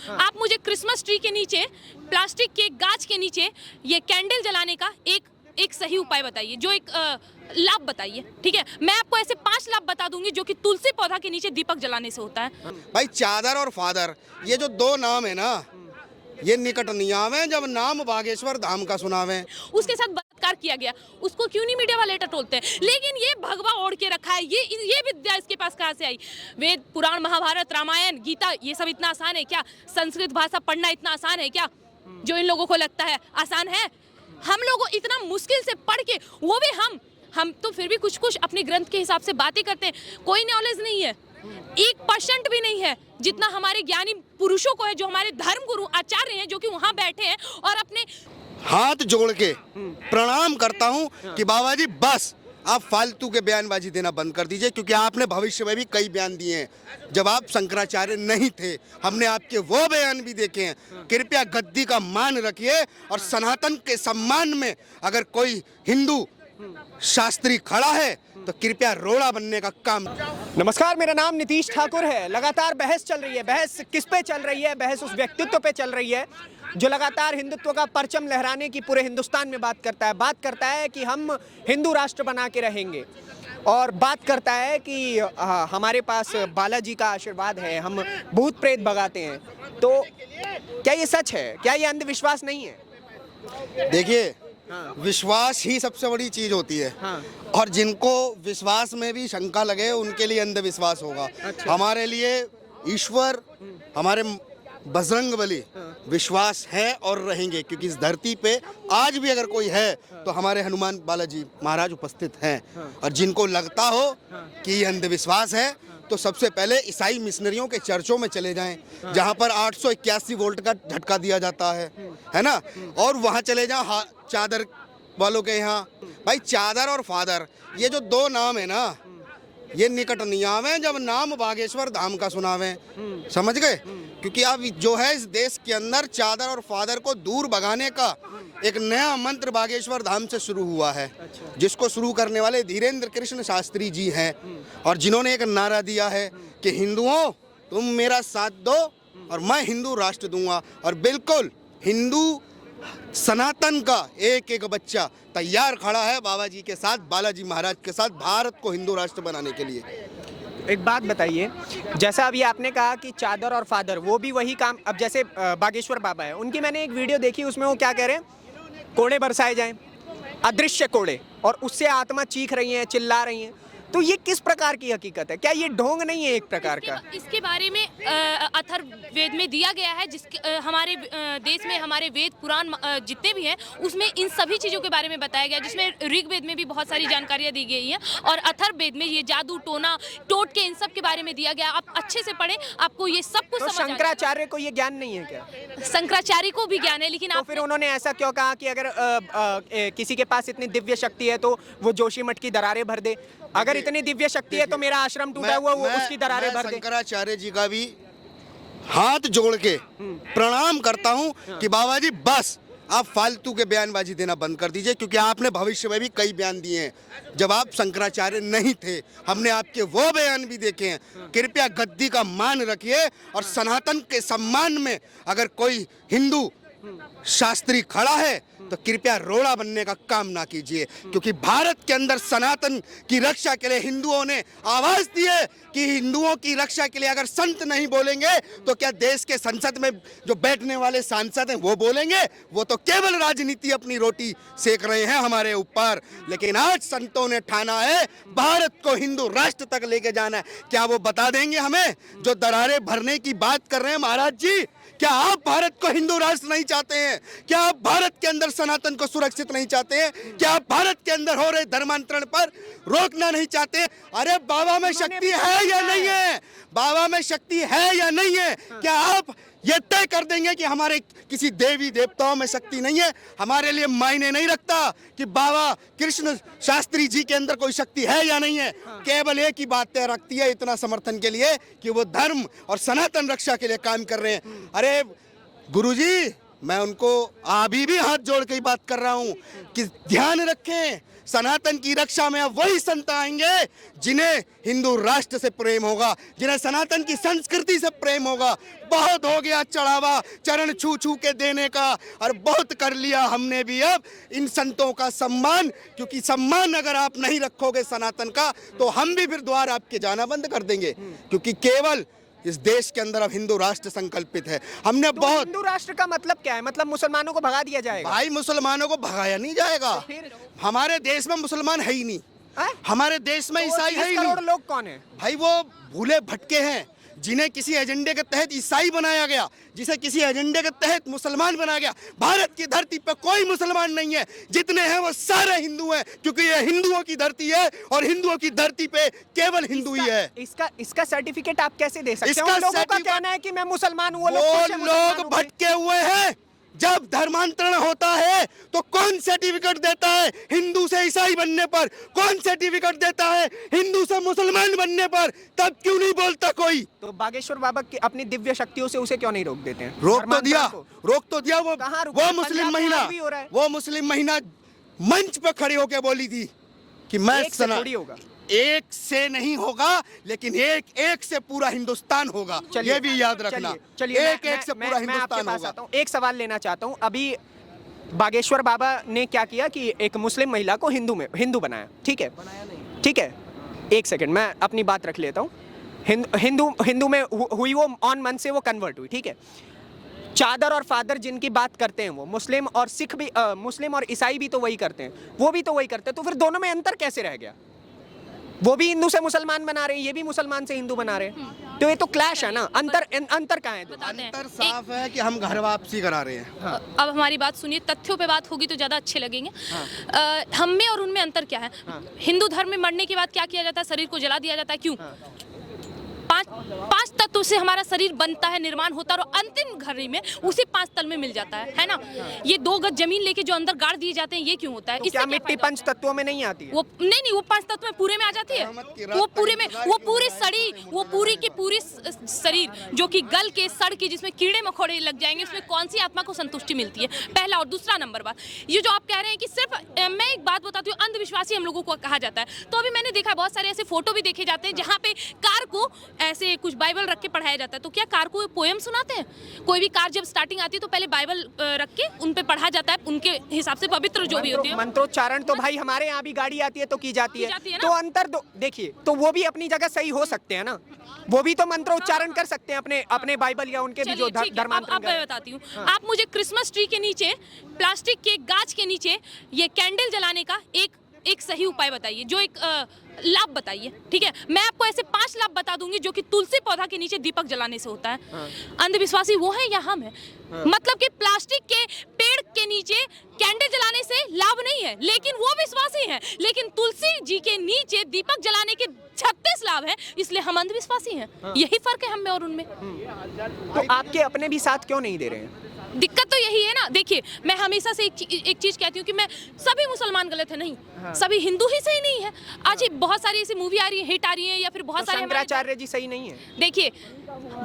आप मुझे Christmas tree के नीचे, प्लास्टिक के गाछ के नीचे ये कैंडल जलाने का एक सही उपाय बताइए, जो एक लाभ बताइए। ठीक है, मैं आपको ऐसे 5 लाभ बता दूंगी जो कि तुलसी पौधा के नीचे दीपक जलाने से होता है। भाई चादर और फादर, ये जो दो नाम है ना, ये निकट नहीं आवे जब नाम बागेश्वर धाम का सुनावे। उसके साथ बलात्कार किया गया, उसको क्यों नहीं मीडिया वाले टटोलते हैं? लेकिन ये भगवा ओढ़ के रखा है, ये विद्या इसके पास कहाँ से आई? वेद, पुराण, महाभारत, रामायण, गीता, ये सब इतना आसान है क्या? संस्कृत भाषा पढ़ना इतना आसान है क्या, जो इन लोगों को लगता है आसान है? हम लोगों इतना मुश्किल से पढ़ के, वो भी हम तो फिर भी कुछ कुछ अपने ग्रंथ के हिसाब से बातें करते हैं। कोई नॉलेज नहीं है, 1% भी नहीं है जितना हमारे ज्ञानी पुरुषों को है, जो हमारे धर्म गुरु आचार्य हैं, जो कि वहां बैठे हैं और अपने हाथ जोड़ के प्रणाम करता हूँ कि बाबा जी बस आप फालतू के बयानबाजी देना बंद कर दीजिए, क्योंकि आपने भविष्य में भी कई बयान दिए हैं जब आप शंकराचार्य नहीं थे। हमने आपके वो बयान भी देखे हैं। कृपया गद्दी का मान रखिए और सनातन के सम्मान में अगर कोई हिंदू शास्त्री खड़ा है तो कृपया रोड़ा बनने का काम। नमस्कार, मेरा नाम नीतीश ठाकुर है। लगातार बहस चल रही है। बहस किस पे चल रही है? बहस उस व्यक्तित्व पे चल रही है जो लगातार हिंदुत्व का परचम लहराने की पूरे हिंदुस्तान में बात करता है कि हम हिंदू राष्ट्र बना के रहेंगे, और बात करता है कि हमारे पास बालाजी का आशीर्वाद है, हम भूत प्रेत भगाते हैं। तो क्या ये सच है? क्या ये अंधविश्वास नहीं है? देखिए, विश्वास ही सबसे बड़ी चीज होती है। और जिनको विश्वास में भी शंका लगे उनके लिए अंधविश्वास होगा। हमारे लिए ईश्वर, हमारे बजरंग बली विश्वास है और रहेंगे, क्योंकि इस धरती पे आज भी अगर कोई है तो हमारे हनुमान बालाजी महाराज उपस्थित हैं। और जिनको लगता हो कि ये अंधविश्वास है तो सबसे पहले ईसाई मिशनरियों के चर्चों में चले जाएं, जहां पर 881 वोल्ट का झटका दिया जाता है ना, और वहां चले जाएं चादर वालों के यहाँ। भाई चादर और फादर, ये जो दो नाम है ना, ये निकट नहीं आवे जब नाम बागेश्वर धाम का सुनावे। समझ गए? क्योंकि अब जो है इस देश के अंदर चादर और फादर को दूर भगाने का एक नया मंत्र बागेश्वर धाम से शुरू हुआ है, जिसको शुरू करने वाले धीरेन्द्र कृष्ण शास्त्री जी हैं, और जिन्होंने एक नारा दिया है कि हिंदुओं तुम मेरा साथ दो और मैं हिंदू राष्ट्र दूंगा। और बिल्कुल हिंदू सनातन का एक एक बच्चा तैयार खड़ा है बाबा जी के साथ, बालाजी महाराज के साथ, भारत को हिंदू राष्ट्र बनाने के लिए। एक बात बताइए, जैसा अभी आपने कहा कि चादर और फादर, वो भी वही काम। अब जैसे बागेश्वर बाबा है, उनकी मैंने एक वीडियो देखी, उसमें वो क्या कह रहे हैं, कोड़े बरसाए जाएं, अदृश्य कोड़े, और उससे आत्मा चीख रही हैं, चिल्ला रही हैं। तो ये किस प्रकार की हकीकत है? क्या ये ढोंग नहीं है एक प्रकार का? इसके बारे में अथर्ववेद में दिया गया है, जिसके हमारे देश में हमारे वेद पुराण जितने भी हैं उसमें इन सभी चीज़ों के बारे में बताया गया, जिसमें ऋग्वेद में भी बहुत सारी जानकारियाँ दी गई हैं, और अथर्ववेद में ये जादू टोना टोटके इन सब के बारे में दिया गया। आप अच्छे से पढ़ें, आपको ये सब कुछ तो समझ आ जाएगा। शंकराचार्य को ये ज्ञान नहीं है क्या? शंकराचार्य को भी ज्ञान है, लेकिन तो फिर उन्होंने ऐसा क्यों कहा कि अगर किसी के पास इतनी दिव्य शक्ति है तो वो जोशी मठ की दरारें भर दे? अगर इतनी दिव्य शक्ति है तो मेरा आश्रम टूटा हुआ वो उसकी दरारें भर दे। शंकराचार्य जी का भी हाथ जोड़ के प्रणाम करता हूँ कि बाबा जी बस आप फालतू के बयानबाजी देना बंद कर दीजिए, क्योंकि आपने भविष्य में भी कई बयान दिए हैं जब आप शंकराचार्य नहीं थे। हमने आपके वो बयान भी देखे हैं। कृपया गद्दी का मान रखिए और सनातन के सम्मान में अगर कोई हिंदू शास्त्री खड़ा है तो कृपया रोड़ा बनने का काम ना कीजिए, क्योंकि भारत के अंदर सनातन की रक्षा के लिए हिंदुओं ने आवाज दी है कि हिंदुओं की रक्षा के लिए अगर संत नहीं बोलेंगे तो क्या देश के संसद में जो बैठने वाले सांसद हैं वो बोलेंगे? वो तो केवल राजनीति अपनी रोटी सेक रहे हैं हमारे ऊपर। लेकिन आज संतों ने ठाना है भारत को हिंदू राष्ट्र तक लेके जाना है। क्या वो बता देंगे हमें? जो दरारें भरने की बात कर रहे हैं महाराज जी, क्या आप भारत को हिंदू राष्ट्र नहीं चाहते हैं? क्या आप भारत के अंदर सनातन को सुरक्षित नहीं चाहते हैं? क्या आप भारत के अंदर हो रहे धर्मांतरण पर रोकना नहीं चाहते? अरे बाबा में शक्ति है या नहीं है? बाबा में शक्ति है या नहीं है? क्या आप ये तय कर देंगे कि हमारे किसी देवी देवताओं में शक्ति नहीं है? हमारे लिए मायने नहीं रखता कि बाबा कृष्ण शास्त्री जी के अंदर कोई शक्ति है या नहीं है। केवल एक ही बात तय रखती है इतना समर्थन के लिए कि वो धर्म और सनातन रक्षा के लिए काम कर रहे हैं। अरे गुरुजी, मैं उनको अभी भी हाथ जोड़ के ही बात कर रहा हूं कि ध्यान रखें, सनातन की रक्षा में अब वही संत आएंगे जिन्हें हिंदू राष्ट्र से प्रेम होगा, जिन्हें सनातन की संस्कृति से प्रेम होगा। बहुत हो गया चढ़ावा चरण छू छू के देने का, और बहुत कर लिया हमने भी अब इन संतों का सम्मान, क्योंकि सम्मान अगर आप नहीं रखोगे सनातन का तो हम भी फिर द्वार आपके जाना बंद कर देंगे, क्योंकि केवल इस देश के अंदर अब हिंदू राष्ट्र संकल्पित है। हमने तो बहुत हिंदू राष्ट्र का मतलब क्या है? मतलब मुसलमानों को भगा दिया जाएगा? भाई मुसलमानों को भगाया नहीं जाएगा। फिर? हमारे देश में मुसलमान है ही नहीं, हैं? हमारे देश में तो ईसाई है 30 ही करोड़ नहीं। लोग कौन है? भाई वो भूले भटके हैं जिन्हें किसी एजेंडे के तहत ईसाई बनाया गया, जिसे किसी एजेंडे के तहत मुसलमान बनाया गया। भारत की धरती पे कोई मुसलमान नहीं है, जितने हैं वो सारे हिंदू हैं, क्योंकि ये हिंदुओं की धरती है और हिंदुओं की धरती पे केवल हिंदू ही है। इसका सर्टिफिकेट आप कैसे दे सकते हैं? इसका उन लोगों का सर्टिफिकेट- कहना है कि मैं मुसलमान हूं, वो खुश हैं मुसलमान लोग होके। भटके हुए हैं। जब धर्मांतरण होता है तो कौन सर्टिफिकेट देता है हिंदू से ईसाई बनने पर? कौन सर्टिफिकेट देता है हिंदू से मुसलमान बनने पर? तब क्यों नहीं बोलता कोई? तो बागेश्वर बाबा की अपनी दिव्य शक्तियों से उसे क्यों नहीं रोक देते हैं? रोक तो दिया, धर्मांतरण को? रोक तो दिया। कहाँ रुका? वो मुस्लिम पंजाब में महिला, आज भी हो रहा है। वो मुस्लिम महिला मंच पे खड़ी होकर बोली थी कि मैं एक से थोड़ी होगा। एक से नहीं होगा, लेकिन एक से पूरा हिंदुस्तान होगा। ये भी याद रखना। चलिए एक से पूरा मैं आपके हिंदुस्तान पास होगा। आता हूं। एक सवाल लेना चाहता हूं। अभी बागेश्वर बाबा ने क्या किया कि एक मुस्लिम महिला को हिंदू बनाया, ठीक है? ठीक है, एक सेकंड मैं अपनी बात रख लेता हूँ। हिंदू में हुई वो ऑन मन से वो कन्वर्ट हुई, ठीक है? चादर और फादर जिनकी बात करते हैं वो मुस्लिम और सिख भी, मुस्लिम और ईसाई भी तो वही करते हैं, वो भी तो वही करते हैं। तो फिर दोनों में अंतर कैसे रह गया? वो भी हिंदू से मुसलमान बना रहे हैं, ये भी मुसलमान से हिंदू बना रहे हैं, तो ये तो क्लैश है ना। अंतर कहाँ है? बताते हैं। अंतर साफ है कि हम घर वापसी करा रहे हैं। अब हमारी बात सुनिए, तथ्यों पे बात होगी तो ज़्यादा अच्छे लगेंगे। हम में और उनमें अंतर क्या है? हिंदू धर्म में मरने के बाद क्या किया जाता है? शरीर को जला दिया जाता है। क्यों? पांच तत्व से हमारा शरीर बनता है, निर्माण होता है, और अंतिम घड़ी में उसी 5 तल में मिल जाता है ना? ये 2 गज जमीन लेके जो अंदर गाड़ दिए जाते हैं, ये क्यों होता है? तो क्या मिट्टी पंच तत्वों में नहीं आती है? वो नहीं, वो 5 तत्व में पूरे में आ जाती है। वो पूरे में, वो पूरी सड़ी, वो पूरी की पूरी शरीर जो कि गल के सड़ के जिसमें कीड़े मकोड़े लग जाएंगे, उसमें कौन सी आत्मा को संतुष्टि मिलती है? पहला। और दूसरा नंबर बात, ये जो आप कह रहे हैं कि सिर्फ, मैं एक बात बताती हूँ, अंधविश्वासी हम लोगों को कहा जाता है। तो अभी मैंने देखा बहुत सारे ऐसे फोटो भी देखे जाते हैं जहाँ पे कार को ऐसे कुछ बाइबल रख के पढ़ाया जाता है। तो क्या कार को पोएम सुनाते हैं? कोई भी कार जब स्टार्टिंग आती है तो पहले बाइबल रख के उन पे पढ़ा जाता है, उनके हिसाब से पवित्र जो भी होती है। मंत्रोच्चारण तो भाई हमारे यहाँ भी गाड़ी आती है तो की जाती है ना? तो अंतर देखिए, तो वो भी अपनी जगह सही हो सकते हैं ना, वो भी तो मंत्रोच्चारण कर सकते हैं अपने बाइबल या उनके भी जो धर्मांतरण। अब मैं बताती हूँ। आप मुझे क्रिसमस ट्री के नीचे, प्लास्टिक के गाछ के नीचे ये कैंडल जलाने का एक सही उपाय बताइए, जो एक लाभ बताइए, ठीक है? मैं आपको ऐसे 5 लाभ बता दूंगी जो कि तुलसी पौधा के नीचे दीपक जलाने से होता है। अंधविश्वासी वो है या हम है? मतलब कि प्लास्टिक के पेड़ के नीचे कैंडल जलाने से लाभ नहीं है, लेकिन वो विश्वासी हैं। लेकिन तुलसी जी के नीचे दीपक जलाने के 36 लाभ है, इसलिए हम अंधविश्वासी हैं। यही फर्क है हम में और उनमें। तो आपके अपने भी साथ क्यों नहीं दे रहे हैं? दिक्कत तो यही है ना। देखिए, मैं हमेशा से एक चीज कहती हूँ कि मैं सभी मुसलमान गलत है नहीं, सभी हिंदू ही सही नहीं है। आज ही बहुत सारी ऐसी मूवी आ रही है, हिट आ रही है, या फिर बहुत सारे शंकराचार्य जी सही नहीं है। देखिए,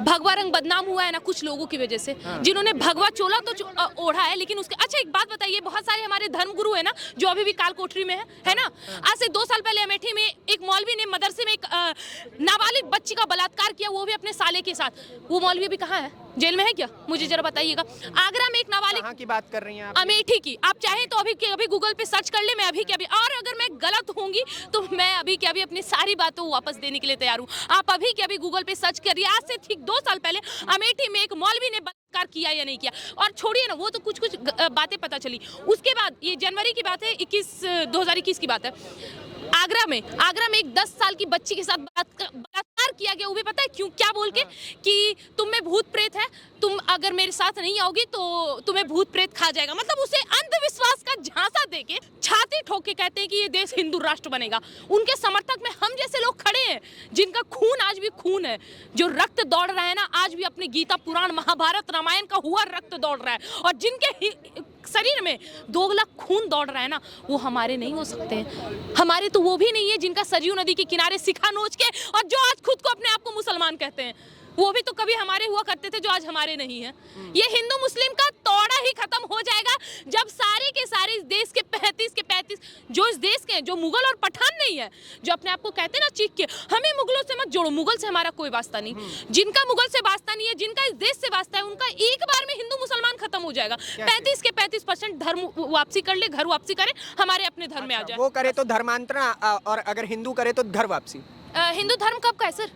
भगवा रंग बदनाम हुआ है ना कुछ लोगों की वजह से, जिन्होंने भगवा चोला तो ओढ़ा है, लेकिन उसके, अच्छा एक बात बताइए, बहुत सारे हमारे धर्मगुरु है ना जो अभी भी काल कोठरी में है ना? आज से 2 साल पहले अमेठी में एक मौलवी ने मदरसे में एक नाबालिग बच्ची का बलात्कार किया, वो भी अपने साले के साथ। वो मौलवी अभी कहाँ है? जेल में है क्या? मुझे जरा बताइएगा। आगरा में एक नाबालिग, कहाँ की बात कर रही हैं आप? अमेठी की। आप चाहें तो अभी के अभी गूगल पे सर्च कर ले, मैं अभी के अभी, और अगर मैं गलत होंगी तो मैं अभी के अभी अपनी सारी बातों वापस देने के लिए तैयार हूँ। आप अभी के अभी गूगल पे सर्च करिए, आज से ठीक 2 साल पहले अमेठी में एक मौलवी ने बलात्कार किया या नहीं किया। और छोड़िए ना, वो तो कुछ बातें पता चली। उसके बाद, ये जनवरी की बात है, 2021 की बात है, आगरा में एक 10 साल की बच्ची के साथ बलात्कार किया गया। वो भी पता है क्यों? क्या बोल के कि तुम में भूत प्रेत है, तुम अगर मेरे साथ नहीं आओगी तो तुम्हें भूत प्रेत खा जाएगा। मतलब उसे अंधविश्वास का झांसा देके छाती ठोक के कहते हैं कि ये देश हिंदू राष्ट्र बनेगा। उनके समर्थक में हम जैसे लोग खड़े हैं, जिनका खून आज भी खून है, जो रक्त दौड़ रहा है ना, आज भी अपने गीता पुराण महाभारत रामायण का हुआ रक्त दौड़ रहा है, और जिनके शरीर में 2 लाख खून दौड़ रहा है ना, वो हमारे नहीं हो सकते हैं। हमारे तो वो भी नहीं है जिनका सरयू नदी के किनारे सिखा नोच के, और जो आज खुद को अपने आप को मुसलमान कहते हैं, वो भी तो कभी हमारे हुआ करते थे जो आज हमारे नहीं है। ये हिंदू मुस्लिम का तोड़ा ही खत्म हो जाएगा जब सारे के सारे इस देश के 35 जो इस देश के हैं, जो मुगल और पठान नहीं है, जो अपने आप को कहते हैं ना चीख के, हमें मुगलों से मत जोड़ो, मुगल से हमारा कोई वास्ता नहीं। जिनका मुगल से वास्ता नहीं है, जिनका इस देश से वास्ता है, उनका एक बार में हिंदू मुसलमान खत्म हो जाएगा। 35 के 35% धर्म वापसी कर ले, घर वापसी करे, हमारे अपने धर्म में आ जाए। वो करे तो धर्मांतरण, और अगर हिंदू करे तो घर वापसी। हिंदू धर्म कब का है सर?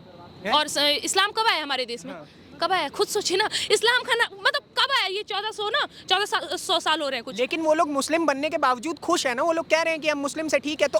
और इस्लाम कब आया हमारे देश में? कब आया? खुद सोचिए ना, इस्लाम का मतलब कब आया? ये 1400 साल हो रहे हैं कुछ। लेकिन वो लोग मुस्लिम बनने के बावजूद खुश है ना, वो लोग कह रहे हैं कि हम मुस्लिम से ठीक है। तो